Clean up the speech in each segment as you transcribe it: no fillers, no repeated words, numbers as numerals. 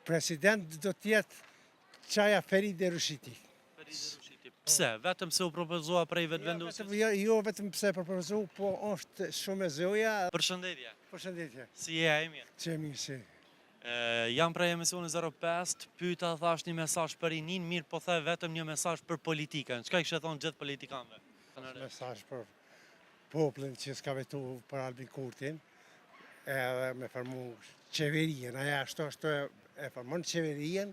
President do t'jetë Qaja Feride Rushiti. Pse? Vetëm se u propozua prej vetëvendosit? Jo vetëm pse propozu, po është shumë e zoja. Përshëndetje. Përshëndetje. Si je e mirë? Që mirë si. Jam prej emisioni 05, pyeta thash një mesazh për rinin, mirë po the vetëm një mesazh për politikën. Çka i kishe thonë gjithë politikanëve? Mesazh për popullin që s'ka vetu për Albin Kurtin, edhe me formu qeverien, aja ashtu e formon qeverien,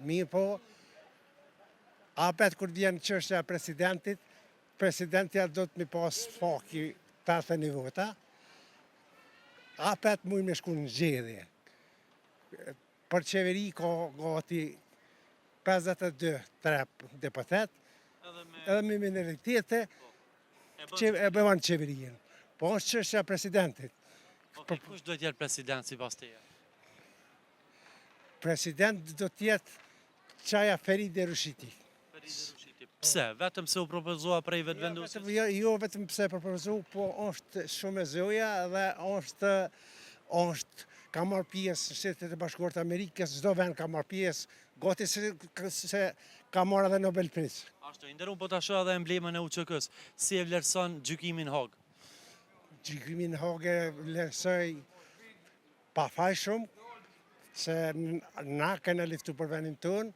mirë po, apet kur vjen çështja e presidentit, presidentja do të mi pas faki 80 vota, apet mujnë me shku në zgjedhje. Për qeveri ka gati 52-3 deputet, edhe me minoritete e bëvan qeverien. Po është çështja e presidentit. Kush do t'jetë president sipas teje? President do t'jetë Qaja Feride Rushiti. Pse? Vetëm se u propozua prej vetëvendosit? Jo vetëm pse propozu, po është shumë e zoja dhe është ka marrë pjesë në Shtetet e Bashkuara të Amerikës, çdo vend ka marrë pjesë, gati se ka marrë edhe Nobel Priz. Ashtu, nderuam po ta shoh edhe emblemën e UÇK-s. Si e vlerëson gjykimin Hag? Gjykimin Hag e vlerësoj pafajshëm, se na kena luftu për vendin tonë,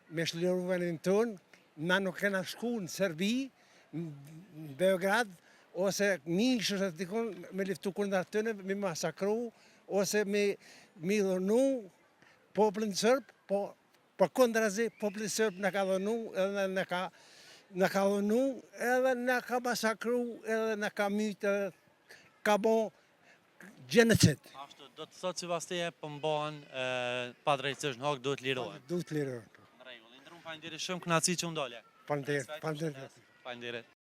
me shliru vendin tonë, na nuk kena shku në Serbi, në Beograd, ose nishës e dikon me luftu kundër tyne, me masakru, ose me dhënu popullin sërb, po për kundrazi popullin sërb në ka dhënu, edhe në ka dhënu, edhe në ka masakru, edhe në ka mytë, ka bo genocid. Ashtu, do të thotë sipas teje përmbahen padrejtësisht në Hag duhet lirohen. Duhet lirohen. Në rregull, nderuam faleminderit shumë, kënaqësi që u ndale. Faleminderit. Faleminderit.